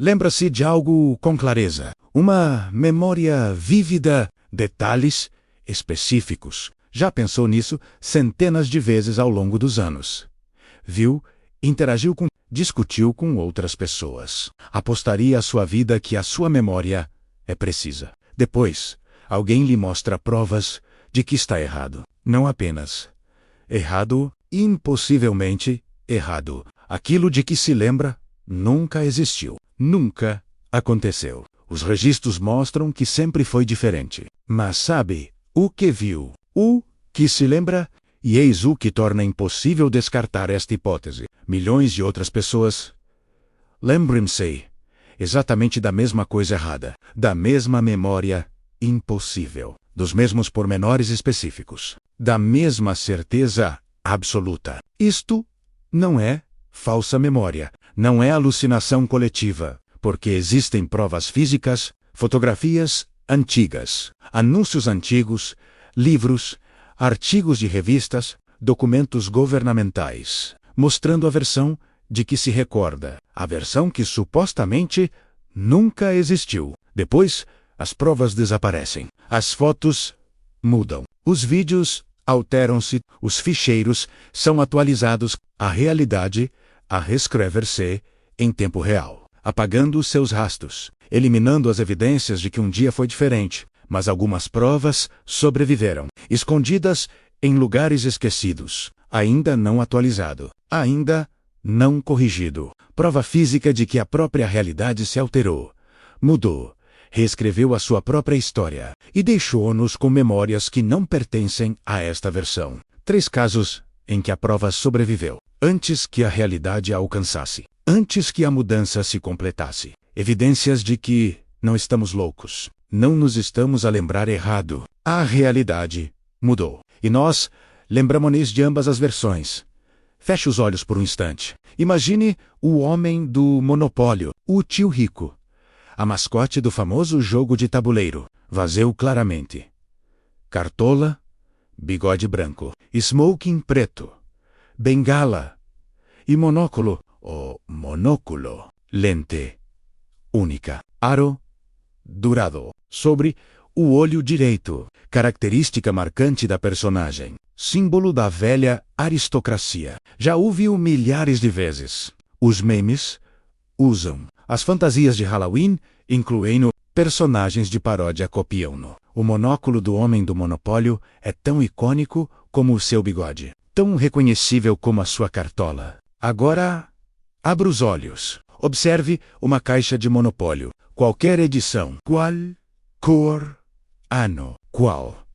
Lembra-se de algo com clareza. Uma memória vívida, detalhes específicos. Já pensou nisso centenas de vezes ao longo dos anos. Viu, interagiu com, discutiu com outras pessoas. Apostaria a sua vida que a sua memória é precisa. Depois, alguém lhe mostra provas de que está errado. Não apenas errado, impossivelmente errado. Aquilo de que se lembra nunca existiu. Nunca aconteceu. Os registros mostram que sempre foi diferente. Mas sabe o que viu? O que se lembra? E eis o que torna impossível descartar esta hipótese. Milhões de outras pessoas lembram-se exatamente da mesma coisa errada, da mesma memória impossível, dos mesmos pormenores específicos, da mesma certeza absoluta. Isto não é falsa memória, não é alucinação coletiva, porque existem provas físicas, fotografias antigas, anúncios antigos, livros, artigos de revistas, documentos governamentais, mostrando a versão de que se recorda, a versão que supostamente nunca existiu. Depois, as provas desaparecem, as fotos mudam, os vídeos alteram-se, os ficheiros são atualizados, a realidade a reescrever-se em tempo real, apagando seus rastros, eliminando as evidências de que um dia foi diferente, mas algumas provas sobreviveram, escondidas em lugares esquecidos, ainda não atualizado, ainda não corrigido. Prova física de que a própria realidade se alterou, mudou, reescreveu a sua própria história e deixou-nos com memórias que não pertencem a esta versão. 3 casos em que a prova sobreviveu, antes que a realidade a alcançasse, antes que a mudança se completasse. Evidências de que não estamos loucos, não nos estamos a lembrar errado. A realidade mudou. E nós lembramos-nos de ambas as versões. Feche os olhos por um instante. Imagine o homem do monopólio, o tio rico. A mascote do famoso jogo de tabuleiro, vazio claramente. Cartola, bigode branco, smoking preto, bengala e monóculo, ou monóculo, lente única, aro dourado, sobre o olho direito, característica marcante da personagem, símbolo da velha aristocracia. Já ouviu milhares de vezes. Os memes usam. As fantasias de Halloween, incluindo personagens de paródia, copiam-no. O monóculo do homem do monopólio é tão icônico como o seu bigode, tão reconhecível como a sua cartola. Agora, abra os olhos. Observe uma caixa de monopólio. Qualquer edição. Qual cor, ano, qual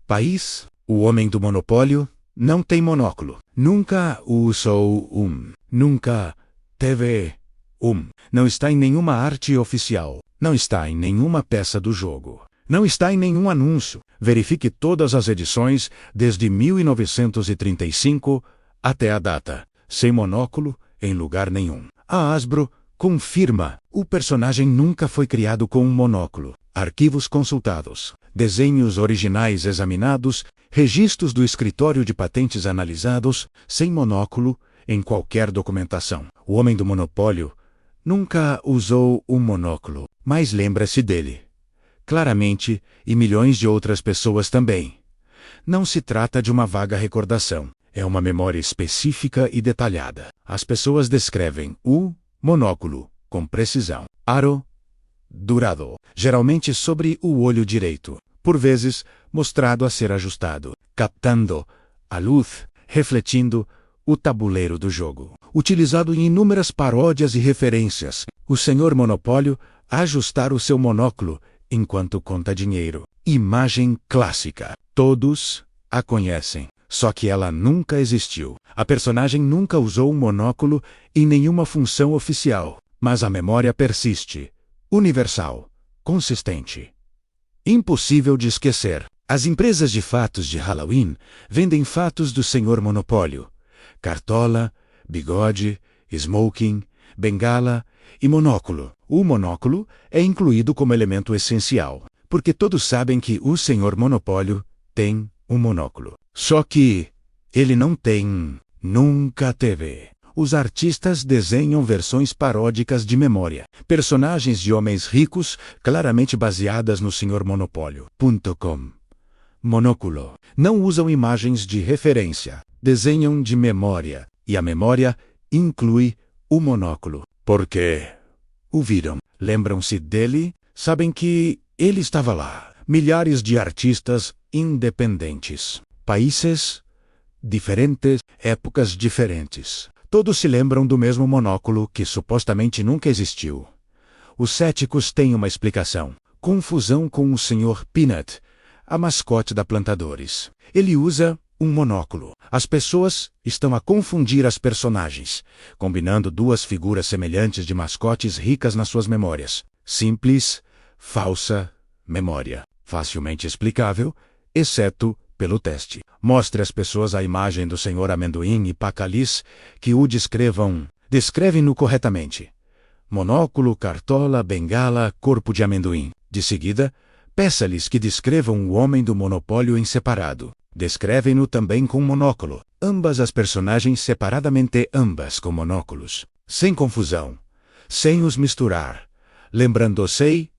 país? O homem do monopólio não tem monóculo. Nunca usou um. Nunca teve um. Não está em nenhuma arte oficial. Não está em nenhuma peça do jogo. Não está em nenhum anúncio. Verifique todas as edições desde 1935 até a data. Sem monóculo, em lugar nenhum. A Hasbro confirma. O personagem nunca foi criado com um monóculo. Arquivos consultados, desenhos originais examinados, registros do escritório de patentes analisados, sem monóculo, em qualquer documentação. O homem do monopólio nunca usou um monóculo, mas lembra-se dele. Claramente, e milhões de outras pessoas também. Não se trata de uma vaga recordação. É uma memória específica e detalhada. As pessoas descrevem o monóculo com precisão. Aro dourado, geralmente sobre o olho direito, por vezes mostrado a ser ajustado, captando a luz, refletindo o tabuleiro do jogo. Utilizado em inúmeras paródias e referências, o senhor Monopólio a ajustar o seu monóculo enquanto conta dinheiro. Imagem clássica. Todos a conhecem, só que ela nunca existiu. A personagem nunca usou um monóculo em nenhuma função oficial, mas a memória persiste. Universal, consistente, impossível de esquecer. As empresas de fatos de Halloween vendem fatos do senhor Monopólio, cartola, bigode, smoking, bengala e monóculo. O monóculo é incluído como elemento essencial, porque todos sabem que o senhor Monopólio tem um monóculo. Só que ele não tem, nunca teve. Os artistas desenham versões paródicas de memória. Personagens de homens ricos, claramente baseadas no Sr. Monopólio.com. Monóculo. Não usam imagens de referência. Desenham de memória. E a memória inclui o monóculo. Por quê? O viram. Lembram-se dele? Sabem que ele estava lá. Milhares de artistas independentes. Países diferentes, épocas diferentes. Todos se lembram do mesmo monóculo que supostamente nunca existiu. Os céticos têm uma explicação. Confusão com o Sr. Peanut, a mascote da Plantadores. Ele usa um monóculo. As pessoas estão a confundir as personagens, combinando duas figuras semelhantes de mascotes ricas nas suas memórias. Simples, falsa memória. Facilmente explicável, exceto pelo teste. Mostre às pessoas a imagem do Sr. Amendoim e Pacaliz que o descrevem-no corretamente. Monóculo, cartola, bengala, corpo de amendoim. De seguida, peça-lhes que descrevam o homem do monopólio em separado. Descrevem-no também com monóculo. Ambas as personagens separadamente, ambas com monóculos. Sem confusão. Sem os misturar. Lembrando-se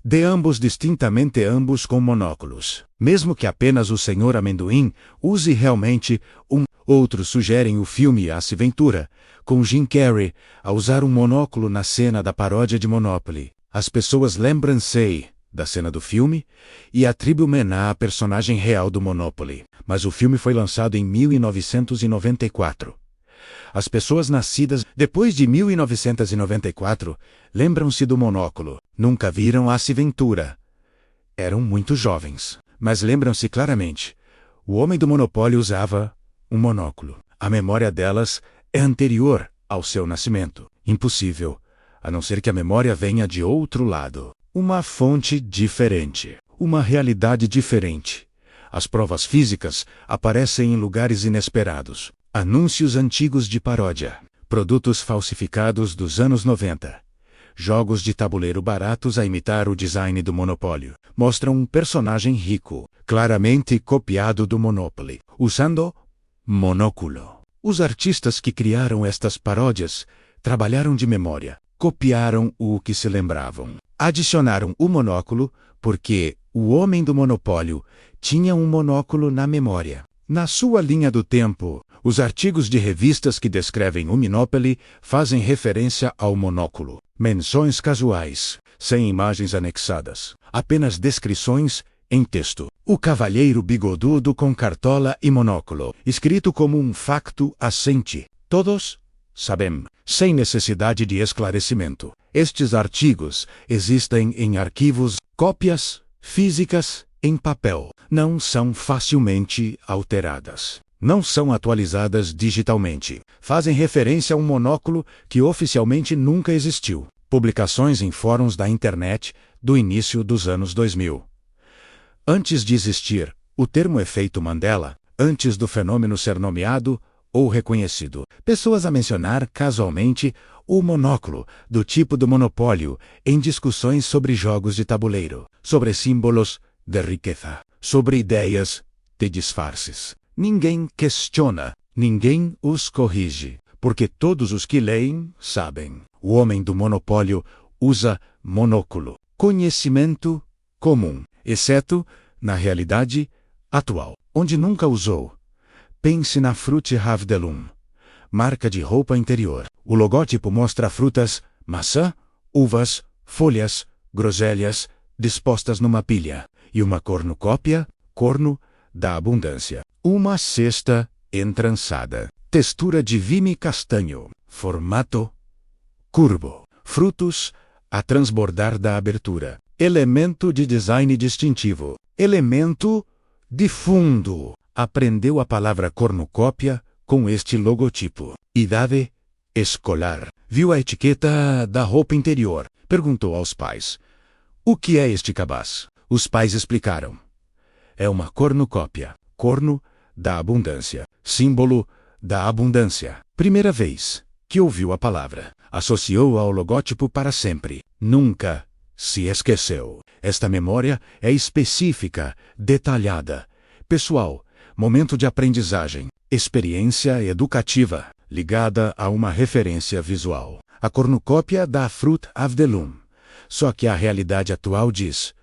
de ambos distintamente, ambos com monóculos. Mesmo que apenas o Sr. Amendoim use realmente um. Outros sugerem o filme Ace Ventura, com Jim Carrey, a usar um monóculo na cena da paródia de Monopoly. As pessoas lembram-se da cena do filme e atribuem à personagem real do Monopoly. Mas o filme foi lançado em 1994. As pessoas nascidas depois de 1994 lembram-se do monóculo. Nunca viram Ace Ventura. Eram muito jovens, mas lembram-se claramente. O homem do monopólio usava um monóculo. A memória delas é anterior ao seu nascimento. Impossível, a não ser que a memória venha de outro lado. Uma fonte diferente. Uma realidade diferente. As provas físicas aparecem em lugares inesperados. Anúncios antigos de paródia. Produtos falsificados dos anos 90. Jogos de tabuleiro baratos a imitar o design do monopólio. Mostram um personagem rico, claramente copiado do Monopoly, usando monóculo. Os artistas que criaram estas paródias trabalharam de memória. Copiaram o que se lembravam. Adicionaram o monóculo porque o homem do monopólio tinha um monóculo na memória. Na sua linha do tempo, os artigos de revistas que descrevem o Monopoly fazem referência ao monóculo. Menções casuais, sem imagens anexadas. Apenas descrições em texto. O cavalheiro bigodudo com cartola e monóculo. Escrito como um facto assente. Todos sabem, sem necessidade de esclarecimento. Estes artigos existem em arquivos, cópias físicas em papel. Não são facilmente alteradas. Não são atualizadas digitalmente. Fazem referência a um monóculo que oficialmente nunca existiu. Publicações em fóruns da internet do início dos anos 2000. Antes de existir o termo efeito Mandela, antes do fenômeno ser nomeado ou reconhecido, pessoas a mencionar casualmente o monóculo do tipo do monopólio em discussões sobre jogos de tabuleiro, sobre símbolos de riqueza, sobre ideias de disfarces. Ninguém questiona, ninguém os corrige, porque todos os que leem sabem. O homem do monopólio usa monóculo. Conhecimento comum, exceto na realidade atual, onde nunca usou. Pense na Fruit Havdelum, marca de roupa interior. O logótipo mostra frutas, maçã, uvas, folhas, groselhas, dispostas numa pilha, e uma cornucópia, corno da abundância. Uma cesta entrançada. Textura de vime castanho. Formato curvo. Frutos a transbordar da abertura. Elemento de design distintivo. Elemento de fundo. Aprendeu a palavra cornucópia com este logotipo. Idade escolar. Viu a etiqueta da roupa interior. Perguntou aos pais: o que é este cabaz? Os pais explicaram. É uma cornucópia. Corno da abundância. Símbolo da abundância. Primeira vez que ouviu a palavra. Associou ao logótipo para sempre. Nunca se esqueceu. Esta memória é específica, detalhada, pessoal, momento de aprendizagem, experiência educativa. ligada a uma referência visual. A cornucópia da Fruit of the Loom. Só que a realidade atual diz: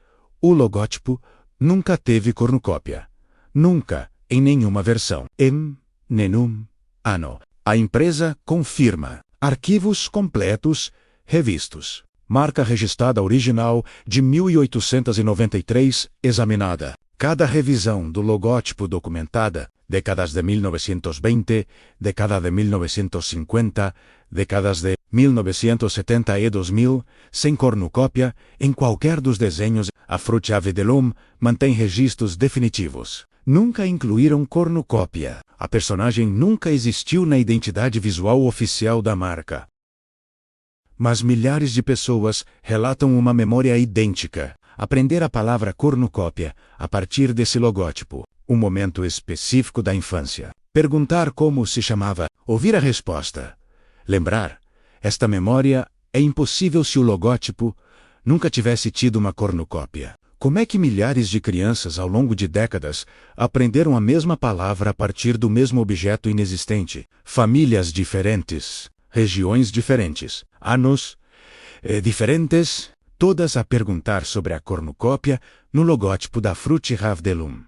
o logótipo nunca teve cornucópia. Nunca, em nenhuma versão. Em nenhum ano. A empresa confirma. Arquivos completos, revistos. Marca registrada original de 1893, examinada. Cada revisão do logótipo documentada, décadas de 1920, década de 1950, décadas de 1970 e 2000, sem cornucópia, em qualquer dos desenhos, a Fruit of the Loom mantém registros definitivos. Nunca incluíram cornucópia. A personagem nunca existiu na identidade visual oficial da marca. Mas milhares de pessoas relatam uma memória idêntica. Aprender a palavra cornucópia a partir desse logótipo. Um momento específico da infância. Perguntar como se chamava. Ouvir a resposta. Lembrar. Esta memória é impossível se o logótipo nunca tivesse tido uma cornucópia. Como é que milhares de crianças ao longo de décadas aprenderam a mesma palavra a partir do mesmo objeto inexistente? Famílias diferentes, regiões diferentes, anos diferentes, todas a perguntar sobre a cornucópia no logótipo da Fruit of the Loom.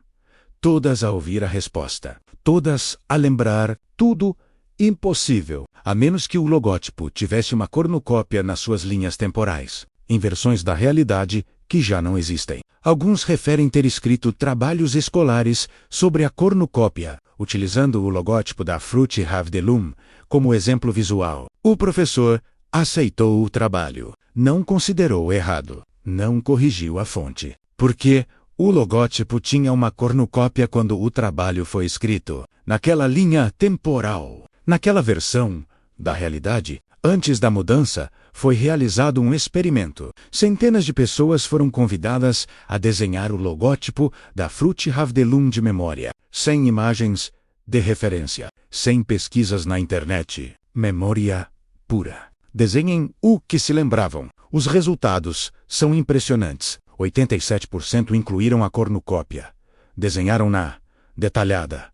Todas a ouvir a resposta. Todas a lembrar tudo impossível, a menos que o logótipo tivesse uma cornucópia nas suas linhas temporais, em versões da realidade que já não existem. Alguns referem ter escrito trabalhos escolares sobre a cornucópia, utilizando o logótipo da Fruit of the Loom como exemplo visual. O professor aceitou o trabalho, não considerou errado, não corrigiu a fonte, porque o logótipo tinha uma cornucópia quando o trabalho foi escrito, naquela linha temporal. Naquela versão da realidade, antes da mudança, foi realizado um experimento. Centenas de pessoas foram convidadas a desenhar o logótipo da Fruit of the Loom de memória, sem imagens de referência, sem pesquisas na internet. Memória pura. Desenhem o que se lembravam. Os resultados são impressionantes. 87% incluíram a cornucópia. Desenharam-na detalhada,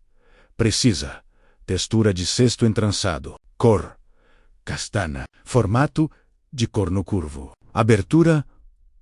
precisa, textura de cesto entrançado, cor castanha, formato de corno curvo, abertura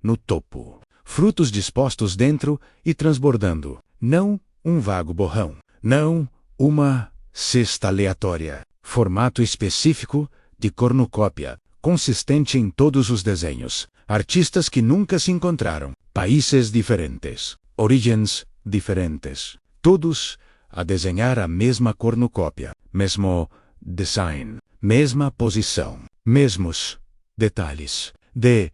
no topo, frutos dispostos dentro e transbordando, não um vago borrão, não uma cesta aleatória, formato específico de cornucópia, consistente em todos os desenhos, artistas que nunca se encontraram, países diferentes, origens diferentes, todos a desenhar a mesma cornucópia, mesmo design, mesma posição, mesmos detalhes de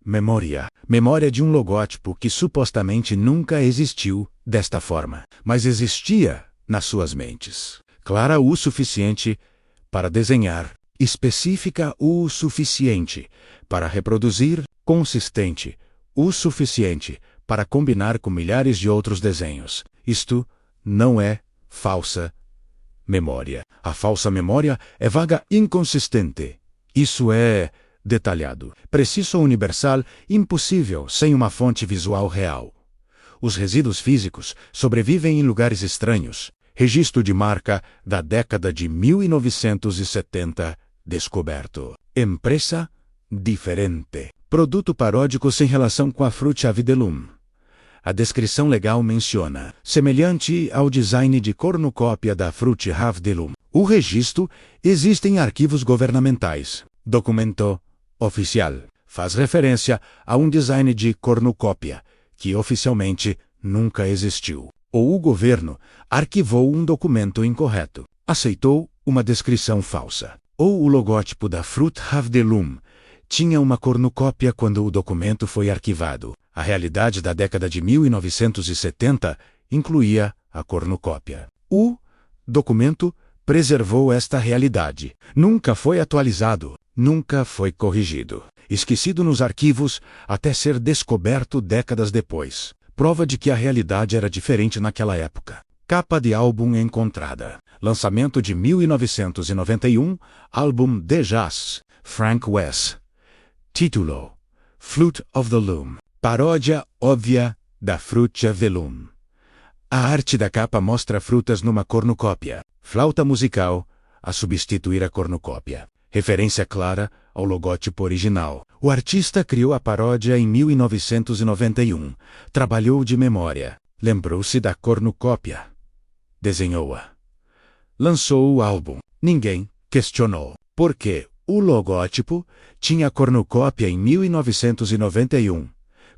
memória. Memória de um logótipo que supostamente nunca existiu desta forma, mas existia nas suas mentes. Clara o suficiente para desenhar, específica o suficiente para reproduzir, consistente o suficiente para combinar com milhares de outros desenhos. Isto não é falsa memória. A falsa memória é vaga, inconsistente. Isso é detalhado, preciso, universal, impossível sem uma fonte visual real. Os resíduos físicos sobrevivem em lugares estranhos. Registro de marca da década de 1970, descoberto. Empresa diferente. Produto paródico sem relação com a Fruit of the Loom. A descrição legal menciona, semelhante ao design de cornucópia da Fruit of the Loom. O registro existe em arquivos governamentais. Documento oficial faz referência a um design de cornucópia que oficialmente nunca existiu. Ou o governo arquivou um documento incorreto, aceitou uma descrição falsa. Ou o logótipo da Fruit of the Loom tinha uma cornucópia quando o documento foi arquivado. A realidade da década de 1970 incluía a cornucópia. O documento preservou esta realidade. Nunca foi atualizado, nunca foi corrigido. Esquecido nos arquivos até ser descoberto décadas depois. Prova de que a realidade era diferente naquela época. Capa de álbum encontrada. Lançamento de 1991, álbum de jazz, Frank West. Título: Fruit of the Loom. Paródia óbvia da Fruit of the Loom. A arte da capa mostra frutas numa cornucópia. Flauta musical, a substituir a cornucópia. Referência clara ao logótipo original. O artista criou a paródia em 1991. Trabalhou de memória. Lembrou-se da cornucópia. Desenhou-a. Lançou o álbum. Ninguém questionou. Por quê? O logótipo tinha cornucópia em 1991.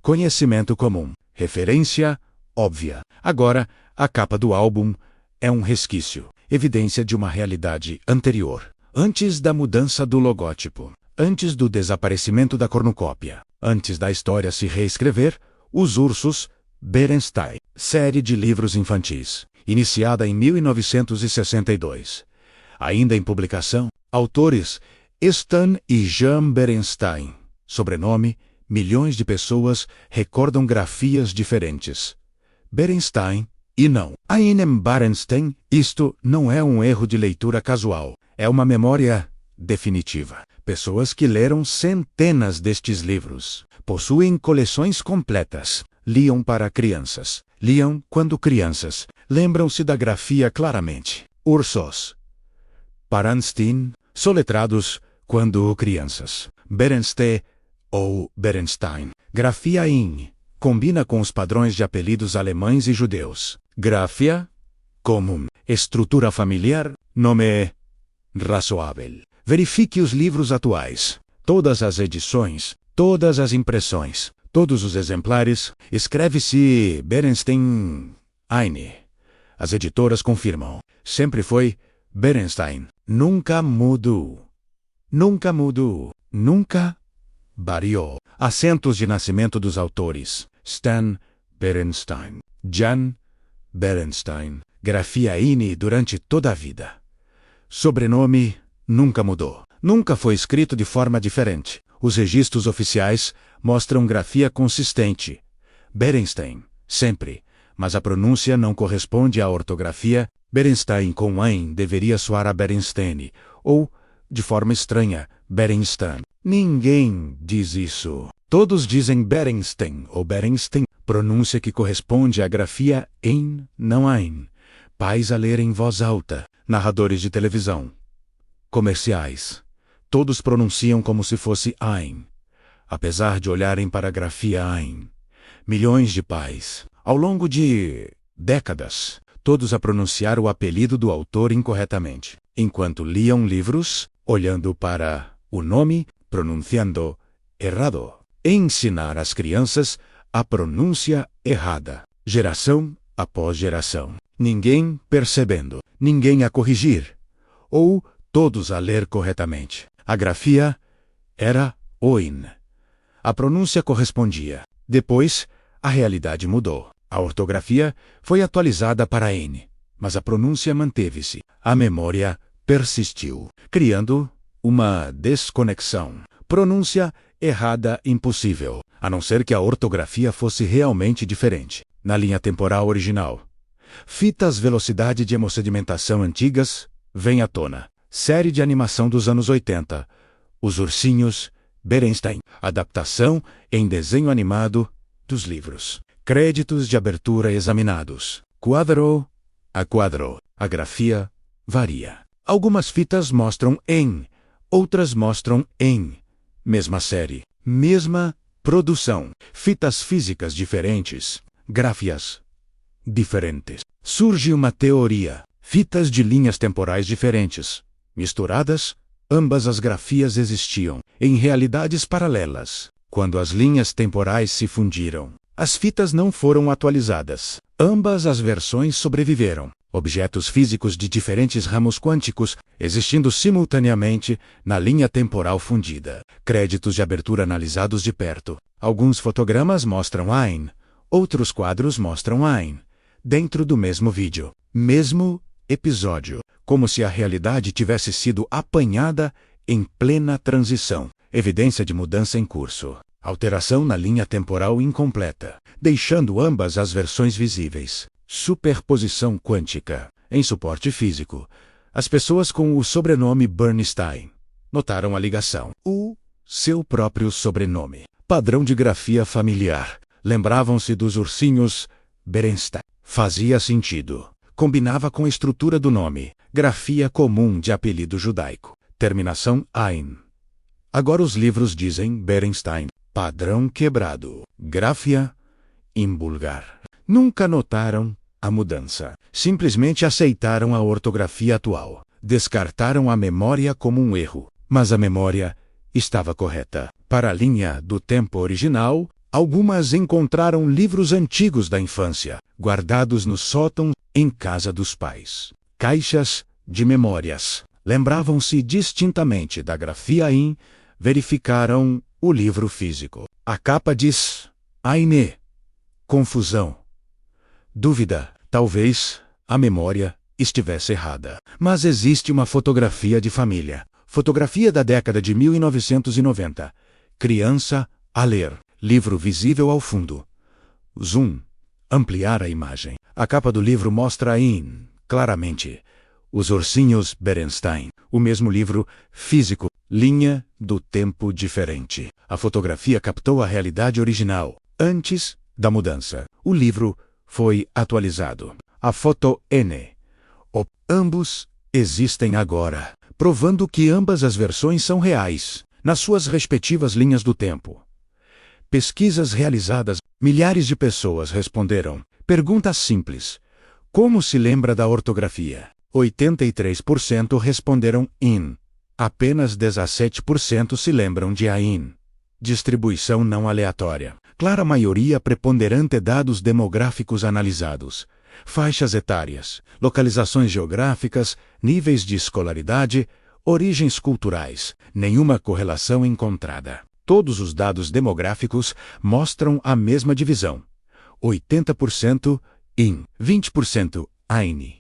Conhecimento comum. Referência óbvia. Agora, a capa do álbum é um resquício, evidência de uma realidade anterior. Antes da mudança do logótipo, antes do desaparecimento da cornucópia, antes da história se reescrever, Os Ursos, Berenstein, série de livros infantis, iniciada em 1962. Ainda em publicação, autores Stan e Jean Berenstein. Sobrenome: milhões de pessoas recordam grafias diferentes. Berenstein e não Einem Berenstein. Isto não é um erro de leitura casual. É uma memória definitiva. Pessoas que leram centenas destes livros possuem coleções completas. Liam para crianças. Liam quando crianças. Lembram-se da grafia claramente. Ursos. Berenstein, soletrados quando crianças. Berenstein ou Berenstein. Grafia in. Combina com os padrões de apelidos alemães e judeus. Grafia comum. Estrutura familiar. Nome razoável. Verifique os livros atuais. Todas as edições, todas as impressões, todos os exemplares. Escreve-se Berenstein. Eine. As editoras confirmam. Sempre foi Berenstein. Nunca mudou. Nunca mudou. Nunca variou. Assentos de nascimento dos autores. Stan Berenstein. Jan Berenstein. Grafia INE durante toda a vida. Sobrenome nunca mudou. Nunca foi escrito de forma diferente. Os registros oficiais mostram grafia consistente. Berenstein, sempre. Mas a pronúncia não corresponde à ortografia. Berenstein com ein deveria soar a Berenstein, ou, de forma estranha, Berenstein. Ninguém diz isso. Todos dizem Berenstein ou Berenstein, pronúncia que corresponde à grafia ein, não ein. Pais a ler em voz alta, narradores de televisão, comerciais. Todos pronunciam como se fosse ein, apesar de olharem para a grafia ein. Milhões de pais, ao longo de décadas, todos a pronunciar o apelido do autor incorretamente, enquanto liam livros, olhando para o nome, pronunciando errado. Ensinar às crianças a pronúncia errada, geração após geração. Ninguém percebendo, ninguém a corrigir, ou todos a ler corretamente. A grafia era oin. A pronúncia correspondia. Depois, a realidade mudou. A ortografia foi atualizada para N, mas a pronúncia manteve-se. A memória persistiu, criando uma desconexão. Pronúncia errada impossível, a não ser que a ortografia fosse realmente diferente. Na linha temporal original. Fitas velocidade de hemossedimentação antigas vem à tona. Série de animação dos anos 80. Os Ursinhos, Berenstein. Adaptação em desenho animado dos livros. Créditos de abertura examinados. Quadro a quadro. A grafia varia. Algumas fitas mostram em, outras mostram em. Mesma série, mesma produção. Fitas físicas diferentes, gráfias diferentes. Surge uma teoria. Fitas de linhas temporais diferentes. Misturadas, ambas as grafias existiam, em realidades paralelas. Quando as linhas temporais se fundiram, as fitas não foram atualizadas. Ambas as versões sobreviveram. Objetos físicos de diferentes ramos quânticos, existindo simultaneamente na linha temporal fundida. Créditos de abertura analisados de perto. Alguns fotogramas mostram ein, outros quadros mostram ein. Dentro do mesmo vídeo, mesmo episódio, como se a realidade tivesse sido apanhada em plena transição. Evidência de mudança em curso. Alteração na linha temporal incompleta, deixando ambas as versões visíveis. Superposição quântica. Em suporte físico, as pessoas com o sobrenome Bernstein notaram a ligação. O seu próprio sobrenome. Padrão de grafia familiar. Lembravam-se dos ursinhos Berenstein. Fazia sentido. Combinava com a estrutura do nome. grafia comum de apelido judaico. Terminação Ain. Agora os livros dizem Berenstein. Padrão quebrado. Grafia em bulgar. Nunca notaram a mudança. Simplesmente aceitaram a ortografia atual. Descartaram a memória como um erro. Mas a memória estava correta. Para a linha do tempo original, algumas encontraram livros antigos da infância, guardados no sótão em casa dos pais. Caixas de memórias. Lembravam-se distintamente da grafia in, verificaram o livro físico. A capa diz Aine. Confusão. Dúvida. Talvez a memória estivesse errada. Mas existe uma fotografia de família. Fotografia da década de 1990. Criança a ler. Livro visível ao fundo. Zoom. Ampliar a imagem. A capa do livro mostra in, claramente, Os Ursinhos Berenstein. O mesmo livro físico. Linha do tempo diferente. A fotografia captou a realidade original. Antes da mudança. O livro foi atualizado. A foto N. Ambos existem agora, provando que ambas as versões são reais, nas suas respectivas linhas do tempo. Pesquisas realizadas, milhares de pessoas responderam. Pergunta simples. Como se lembra da ortografia? 83% responderam in. Apenas 17% se lembram de AIN. Distribuição não aleatória. Clara maioria preponderante dados demográficos analisados. Faixas etárias, localizações geográficas, níveis de escolaridade, origens culturais. Nenhuma correlação encontrada. Todos os dados demográficos mostram a mesma divisão. 80% in, 20% AIN.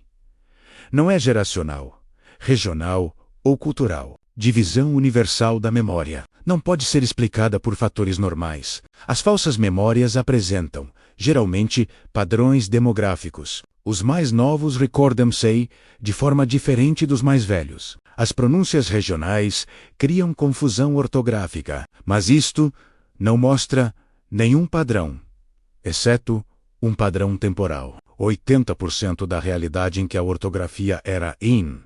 Não é geracional, regional ou cultural. Divisão universal da memória. Não pode ser explicada por fatores normais. As falsas memórias apresentam, geralmente, padrões demográficos. Os mais novos recordam-se de forma diferente dos mais velhos. As pronúncias regionais criam confusão ortográfica, mas isto não mostra nenhum padrão, exceto um padrão temporal. 80% da realidade em que a ortografia era in,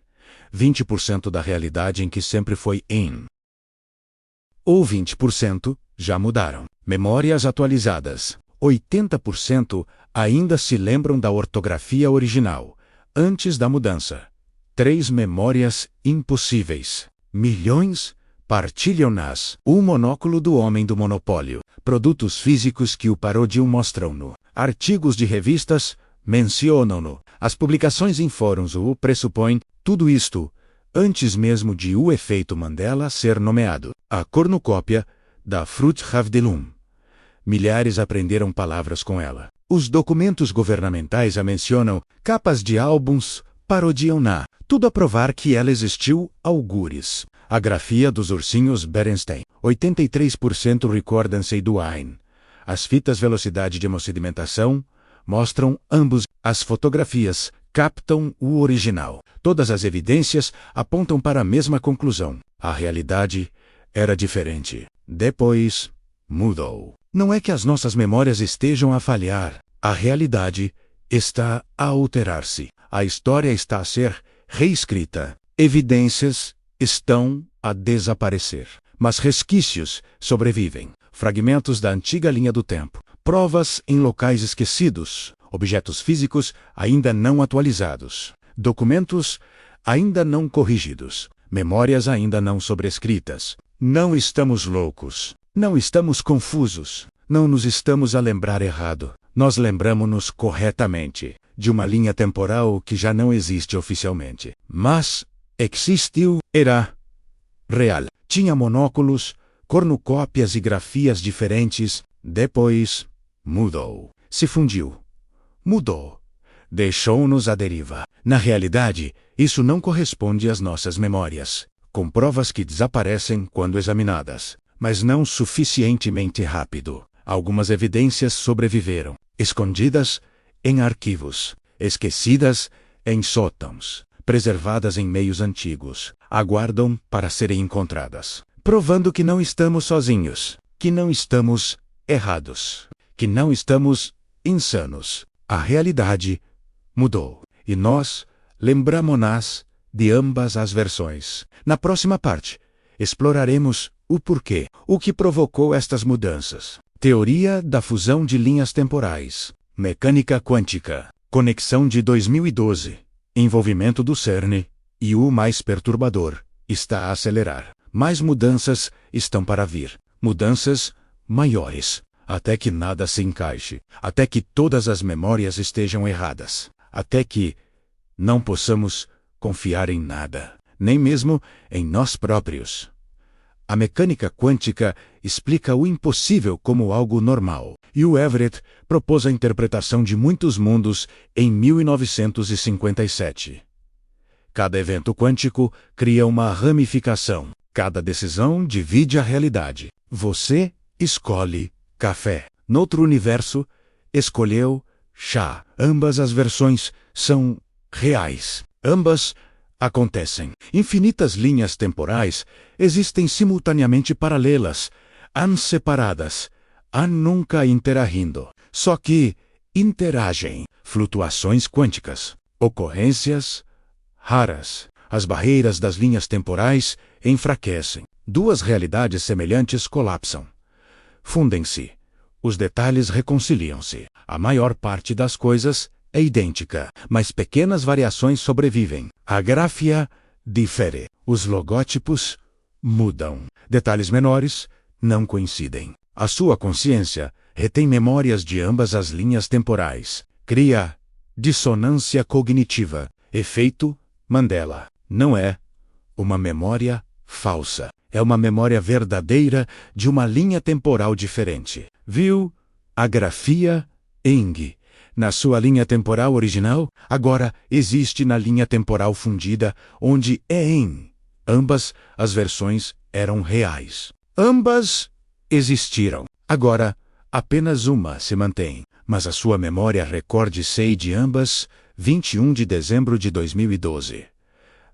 20% da realidade em que sempre foi in. Ou 20% já mudaram. Memórias atualizadas. 80% ainda se lembram da ortografia original, antes da mudança. 3 memórias impossíveis. Milhões partilham-nas. O monóculo do homem do monopólio. Produtos físicos que o parodiam mostram-no. Artigos de revistas mencionam-no. As publicações em fóruns o pressupõem. Tudo isto, antes mesmo de o efeito Mandela ser nomeado. A cornucópia da Fruchthaftdelum. Milhares aprenderam palavras com ela. Os documentos governamentais a mencionam, capas de álbuns parodiam-na. Tudo a provar que ela existiu algures. A grafia dos ursinhos Berenstein. 83% recordam-se do AIN. As fitas velocidade de hemossedimentação mostram ambos. As fotografias captam o original. Todas as evidências apontam para a mesma conclusão. A realidade era diferente. Depois, mudou. Não é que as nossas memórias estejam a falhar. A realidade está a alterar-se. A história está a ser reescrita. Evidências estão a desaparecer. Mas resquícios sobrevivem. Fragmentos da antiga linha do tempo. Provas em locais esquecidos. Objetos físicos ainda não atualizados. Documentos ainda não corrigidos. Memórias ainda não sobrescritas. Não estamos loucos. Não estamos confusos. Não nos estamos a lembrar errado. Nós lembramos-nos corretamente de uma linha temporal que já não existe oficialmente. Mas existiu, era real. Tinha monóculos, cornucópias e grafias diferentes. Depois, mudou. Se fundiu. Mudou. Deixou-nos à deriva. Na realidade, isso não corresponde às nossas memórias. Com provas que desaparecem quando examinadas. Mas não suficientemente rápido. Algumas evidências sobreviveram, escondidas em arquivos, esquecidas em sótãos, preservadas em meios antigos, aguardam para serem encontradas, provando que não estamos sozinhos, que não estamos errados, que não estamos insanos. A realidade mudou, e nós lembramo-nas de ambas as versões. Na próxima parte, exploraremos o porquê, o que provocou estas mudanças. Teoria da fusão de linhas temporais, mecânica quântica, conexão de 2012, envolvimento do CERN, e o mais perturbador, está a acelerar. Mais mudanças estão para vir, mudanças maiores, até que nada se encaixe, até que todas as memórias estejam erradas, até que não possamos confiar em nada, nem mesmo em nós próprios. A mecânica quântica explica o impossível como algo normal, e o Everett propôs a interpretação de muitos mundos em 1957. Cada evento quântico cria uma ramificação. Cada decisão divide a realidade. Você escolhe café. Noutro universo, escolheu chá. Ambas as versões são reais. Ambas acontecem. Infinitas linhas temporais existem simultaneamente paralelas, separadas, nunca interagindo. Só que interagem. Flutuações quânticas. Ocorrências raras. As barreiras das linhas temporais enfraquecem. Duas realidades semelhantes colapsam. Fundem-se. Os detalhes reconciliam-se. A maior parte das coisas é idêntica, mas pequenas variações sobrevivem. A grafia difere. Os logótipos mudam. Detalhes menores não coincidem. A sua consciência retém memórias de ambas as linhas temporais. Cria dissonância cognitiva. Efeito Mandela. Não é uma memória falsa. É uma memória verdadeira de uma linha temporal diferente. Viu? A grafia Eng. Na sua linha temporal original, agora existe na linha temporal fundida, onde é em. Ambas as versões eram reais. Ambas existiram. Agora, apenas uma se mantém. Mas a sua memória recorde-se de ambas, 21 de dezembro de 2012.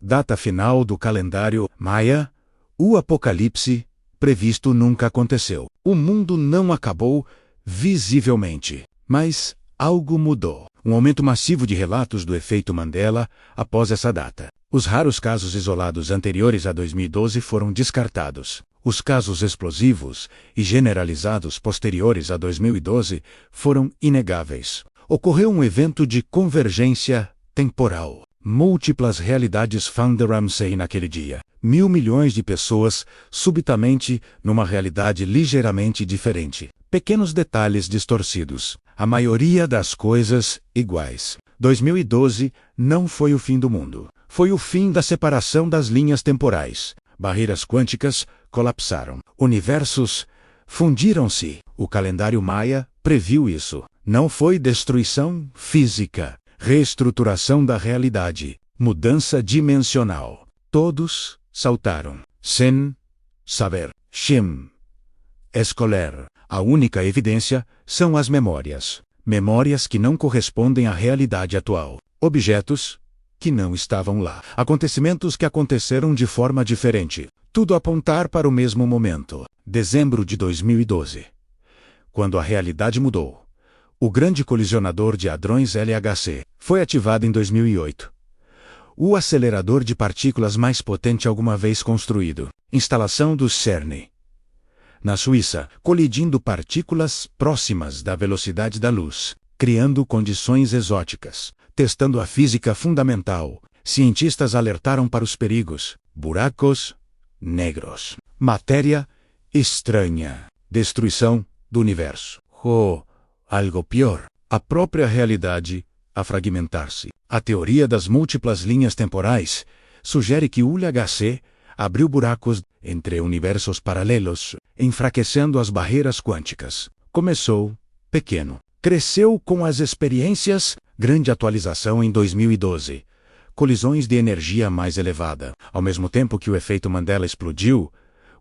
Data final do calendário Maia. O apocalipse previsto nunca aconteceu. O mundo não acabou visivelmente, mas algo mudou. Um aumento massivo de relatos do efeito Mandela após essa data. Os raros casos isolados anteriores a 2012 foram descartados. Os casos explosivos e generalizados posteriores a 2012 foram inegáveis. Ocorreu um evento de convergência temporal. Múltiplas realidades fundaram-se naquele dia. 1.000 milhões de pessoas, subitamente, numa realidade ligeiramente diferente. Pequenos detalhes distorcidos. A maioria das coisas iguais. 2012 não foi o fim do mundo. Foi o fim da separação das linhas temporais. Barreiras quânticas colapsaram. Universos fundiram-se. O calendário Maia previu isso. Não foi destruição física, reestruturação da realidade, mudança dimensional. Todos saltaram. Sem saber. Shem. Escolher. A única evidência são as memórias. Memórias que não correspondem à realidade atual. Objetos que não estavam lá. Acontecimentos que aconteceram de forma diferente. Tudo apontar para o mesmo momento. Dezembro de 2012. Quando a realidade mudou. O grande colisionador de hadrões LHC foi ativado em 2008. O acelerador de partículas mais potente alguma vez construído. Instalação do CERN. Na Suíça, colidindo partículas próximas da velocidade da luz, criando condições exóticas, testando a física fundamental. Cientistas alertaram para os perigos. Buracos negros. Matéria estranha. Destruição do universo. Algo pior. A própria realidade a fragmentar-se. A teoria das múltiplas linhas temporais sugere que o LHC abriu buracos entre universos paralelos, enfraquecendo as barreiras quânticas. Começou pequeno. Cresceu com as experiências. Grande atualização em 2012. Colisões de energia mais elevada. Ao mesmo tempo que o efeito Mandela explodiu.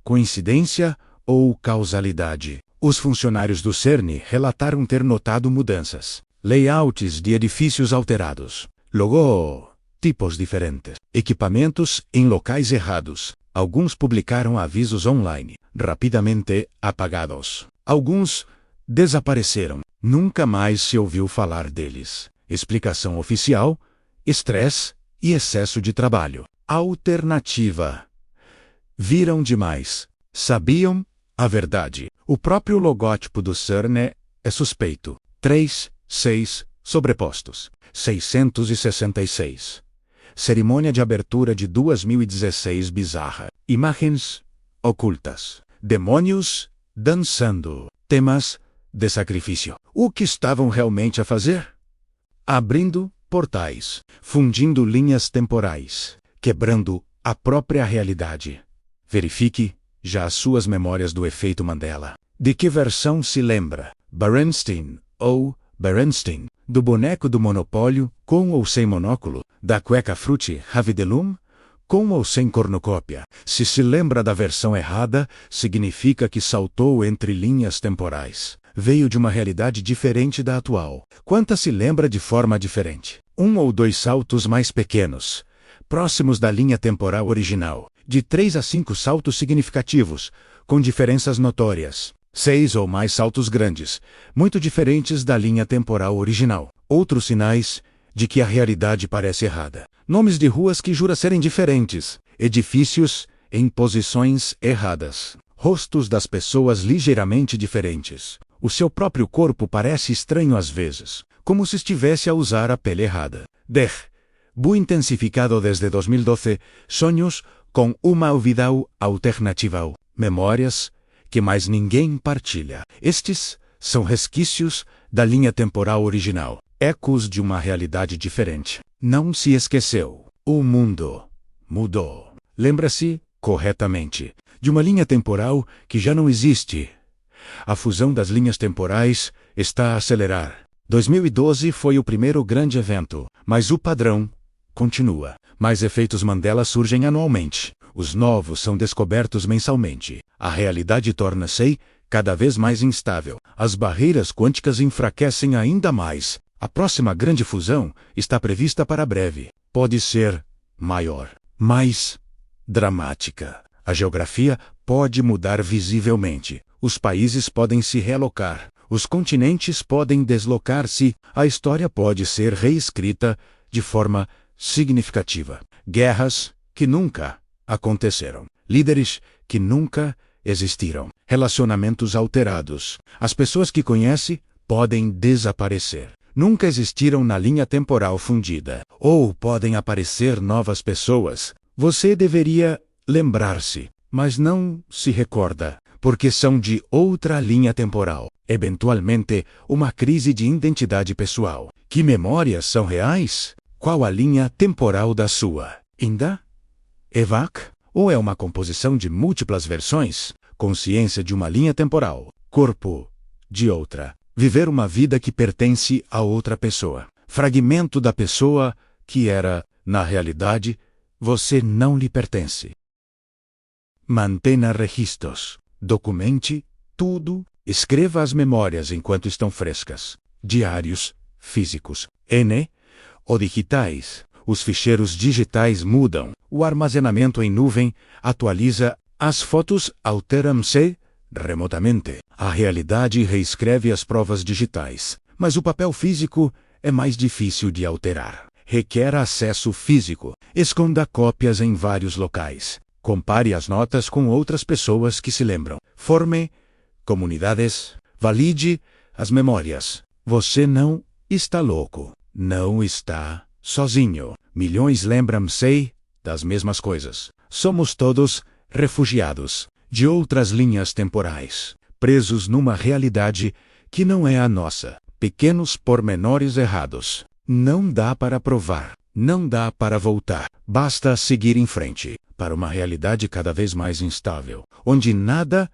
Coincidência ou causalidade? Os funcionários do CERN relataram ter notado mudanças. Layouts de edifícios alterados. Logotipos diferentes. Equipamentos em locais errados. Alguns publicaram avisos online, rapidamente apagados. Alguns desapareceram. Nunca mais se ouviu falar deles. Explicação oficial: estresse e excesso de trabalho. Alternativa. Viram demais. Sabiam a verdade. O próprio logótipo do CERN é suspeito. 3, 6, sobrepostos. 666. Cerimônia de abertura de 2016 bizarra. Imagens ocultas. Demônios dançando. Temas de sacrifício. O que estavam realmente a fazer? Abrindo portais, fundindo linhas temporais, quebrando a própria realidade. Verifique já as suas memórias do efeito Mandela. De que versão se lembra? Berenstein ou Berenstein? Do boneco do Monopólio, com ou sem monóculo? Da cueca Frutti Ravidelum, com ou sem cornucópia? Se lembra da versão errada, significa que saltou entre linhas temporais. Veio de uma realidade diferente da atual. Quantas se lembra de forma diferente? 1 ou 2 saltos mais pequenos, próximos da linha temporal original. De 3 a 5 saltos significativos, com diferenças notórias. 6 ou mais saltos grandes, muito diferentes da linha temporal original. Outros sinais de que a realidade parece errada. Nomes de ruas que jura serem diferentes. Edifícios em posições erradas. Rostos das pessoas ligeiramente diferentes. O seu próprio corpo parece estranho às vezes, como se estivesse a usar a pele errada. Bu intensificado desde 2012, sonhos com uma vida alternativa. Memórias que mais ninguém partilha. Estes são resquícios da linha temporal original. Ecos de uma realidade diferente. Não se esqueceu. O mundo mudou. Lembra-se, corretamente, de uma linha temporal que já não existe. A fusão das linhas temporais está a acelerar. 2012 foi o primeiro grande evento, mas o padrão continua. Mais efeitos Mandela surgem anualmente. Os novos são descobertos mensalmente. A realidade torna-se cada vez mais instável. As barreiras quânticas enfraquecem ainda mais. A próxima grande fusão está prevista para breve. Pode ser maior, mais dramática. A geografia pode mudar visivelmente. Os países podem se realocar. Os continentes podem deslocar-se. A história pode ser reescrita de forma significativa. Guerras que nunca aconteceram. Líderes que nunca existiram. Relacionamentos alterados. As pessoas que conhece podem desaparecer. Nunca existiram na linha temporal fundida. Ou podem aparecer novas pessoas. Você deveria lembrar-se, mas não se recorda, porque são de outra linha temporal. Eventualmente, uma crise de identidade pessoal. Que memórias são reais? Qual a linha temporal da sua? Ainda? EVAC? Ou é uma composição de múltiplas versões? Consciência de uma linha temporal. Corpo de outra. Viver uma vida que pertence a outra pessoa. Fragmento da pessoa que era, na realidade, você não lhe pertence. Mantenha registros. Documente tudo. Escreva as memórias enquanto estão frescas. Diários físicos. Ou digitais. Os ficheiros digitais mudam. O armazenamento em nuvem atualiza. As fotos alteram-se remotamente. A realidade reescreve as provas digitais. Mas o papel físico é mais difícil de alterar. Requer acesso físico. Esconda cópias em vários locais. Compare as notas com outras pessoas que se lembram. Forme comunidades. Valide as memórias. Você não está louco. Não está sozinho. Milhões lembram-se das mesmas coisas. Somos todos refugiados de outras linhas temporais, presos numa realidade que não é a nossa. Pequenos pormenores errados. Não dá para provar. Não dá para voltar. Basta seguir em frente para uma realidade cada vez mais instável, onde nada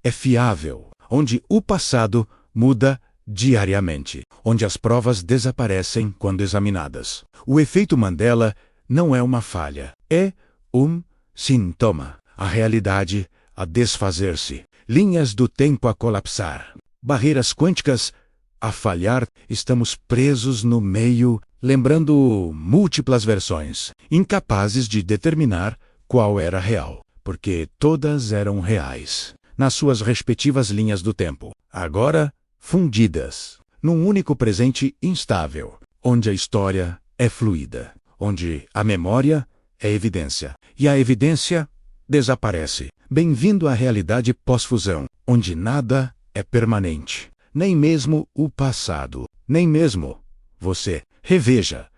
é fiável, onde o passado muda diariamente, onde as provas desaparecem quando examinadas. O efeito Mandela não é uma falha, é um sintoma. A realidade a desfazer-se, linhas do tempo a colapsar, barreiras quânticas a falhar. Estamos presos no meio, lembrando múltiplas versões, incapazes de determinar qual era real, porque todas eram reais, nas suas respectivas linhas do tempo, agora fundidas, num único presente instável, onde a história é fluida, onde a memória é evidência e a evidência desaparece. Bem-vindo à realidade pós-fusão, onde nada é permanente, nem mesmo o passado, nem mesmo você. Reveja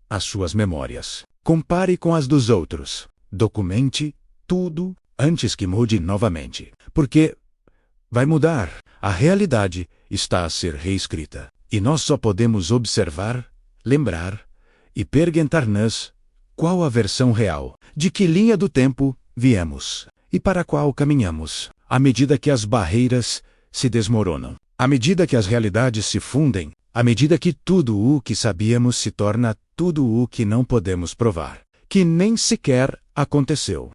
as suas memórias. Compare com as dos outros. Documente tudo antes que mude novamente, porque vai mudar. A realidade está a ser reescrita, e nós só podemos observar, lembrar e perguntar-nos qual a versão real, de que linha do tempo viemos e para qual caminhamos, à medida que as barreiras se desmoronam, à medida que as realidades se fundem, à medida que tudo o que sabíamos se torna tudo o que não podemos provar, que nem sequer aconteceu.